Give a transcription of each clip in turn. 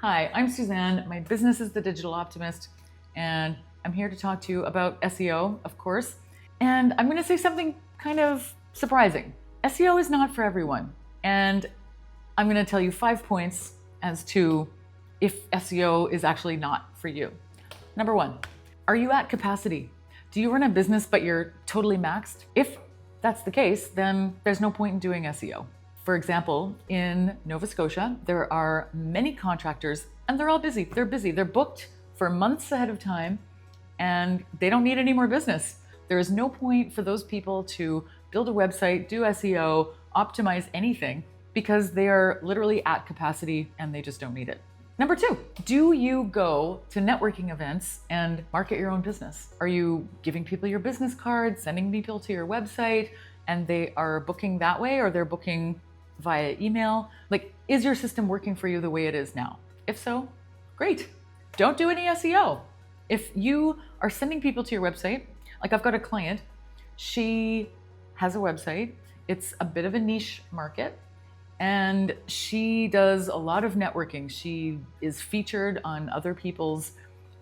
Hi, I'm Suzanne. My business is the Digital Optimist, and I'm here to talk to you about SEO, of course. And I'm going to say something kind of surprising. SEO is not for everyone. And I'm going to tell you 5 points as to if SEO is actually not for you. Number 1, are you at capacity? Do you run a business but you're totally maxed? If that's the case, then there's no point in doing SEO. For example, in Nova Scotia, there are many contractors and they're all busy. They're busy. They're booked for months ahead of time and they don't need any more business. There is no point for those people to build a website, do SEO, optimize anything because they are literally at capacity and they just don't need it. Number 2, do you go to networking events and market your own business? Are you giving people your business cards, sending people to your website, and they are booking that way, or they're booking via email? Like, is your system working for you the way it is now? If so, great. Don't do any SEO. If you are sending people to your website, like I've got a client, she has a website. It's a bit of a niche market. And she does a lot of networking. She is featured on other people's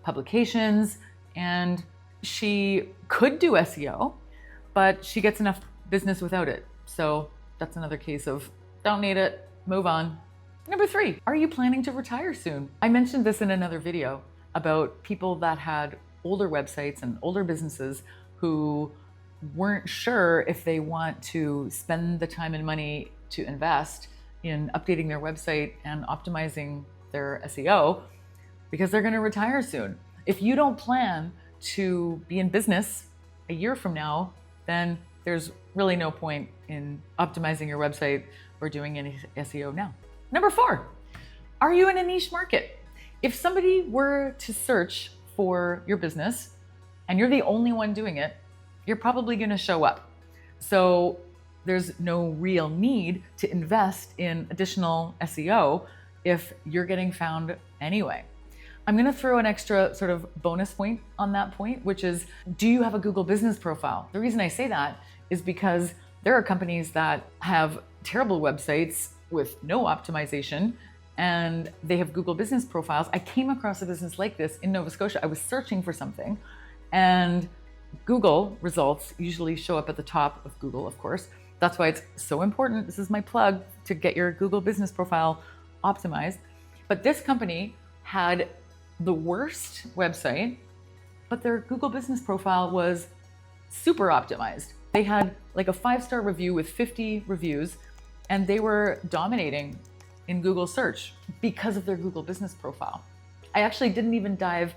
publications and she could do SEO, but she gets enough business without it. So that's another case of don't need it, move on. Number 3, are you planning to retire soon? I mentioned this in another video about people that had older websites and older businesses who weren't sure if they want to spend the time and money to invest in updating their website and optimizing their SEO because they're going to retire soon. If you don't plan to be in business a year from now, then there's really no point in optimizing your website or doing any SEO now. Number 4, are you in a niche market? If somebody were to search for your business and you're the only one doing it, you're probably going to show up. So there's no real need to invest in additional SEO if you're getting found anyway. I'm going to throw an extra sort of bonus point on that point, which is, do you have a Google business profile? The reason I say that is because there are companies that have terrible websites with no optimization and they have Google business profiles. I came across a business like this in Nova Scotia. I was searching for something and Google results usually show up at the top of Google, of course. That's why it's so important. This is my plug to get your Google business profile optimized. But this company had the worst website, but their Google business profile was super optimized. They had like a 5-star review with 50 reviews, and they were dominating in Google search because of their Google business profile. I actually didn't even dive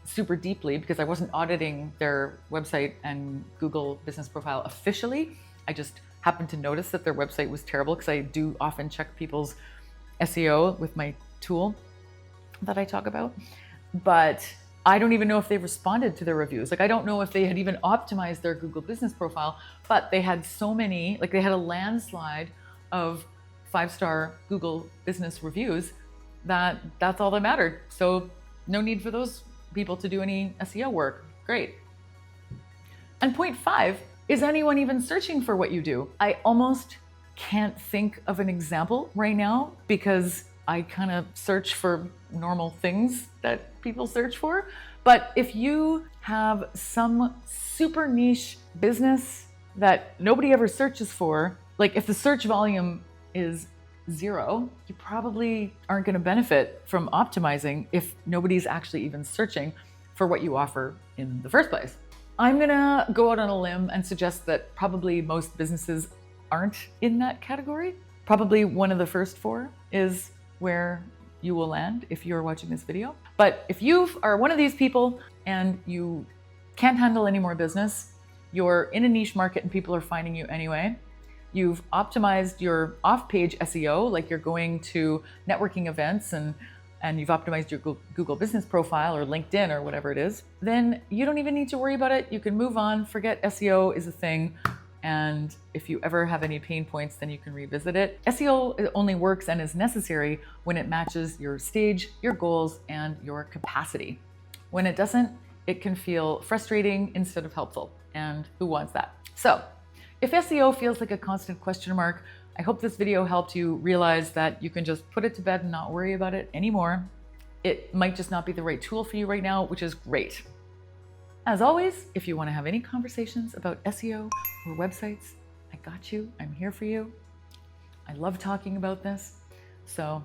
super deeply because I wasn't auditing their website and Google business profile officially. I just happened to notice that their website was terrible because I do often check people's SEO with my tool that I talk about. But I don't even know if they responded to their reviews. Like, I don't know if they had even optimized their Google business profile, but they had so many, like they had a landslide of 5-star Google business reviews that's all that mattered. So no need for those people to do any SEO work. Great. And point 5, is anyone even searching for what you do? I almost can't think of an example right now because I kind of search for normal things that people search for. But if you have some super niche business that nobody ever searches for, like if the search volume is 0, you probably aren't going to benefit from optimizing if nobody's actually even searching for what you offer in the first place. I'm going to go out on a limb and suggest that probably most businesses aren't in that category. Probably one of the first 4 is where you will land if you're watching this video. But if you are one of these people and you can't handle any more business, you're in a niche market and people are finding you anyway, you've optimized your off-page SEO, like you're going to networking events and you've optimized your Google business profile or LinkedIn or whatever it is, then you don't even need to worry about it. You can move on, forget SEO is a thing. And if you ever have any pain points, then you can revisit it. SEO only works and is necessary when it matches your stage, your goals, and your capacity. When it doesn't, it can feel frustrating instead of helpful. And who wants that? So if SEO feels like a constant question mark, I hope this video helped you realize that you can just put it to bed and not worry about it anymore. It might just not be the right tool for you right now, which is great. As always, if you want to have any conversations about SEO or websites, I got you. I'm here for you. I love talking about this. So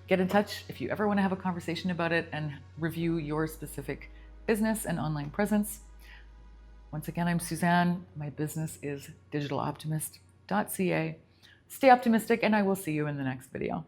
get in touch if you ever want to have a conversation about it and review your specific business and online presence. Once again, I'm Suzanne. My business is digitaloptimist.ca. Stay optimistic, and I will see you in the next video.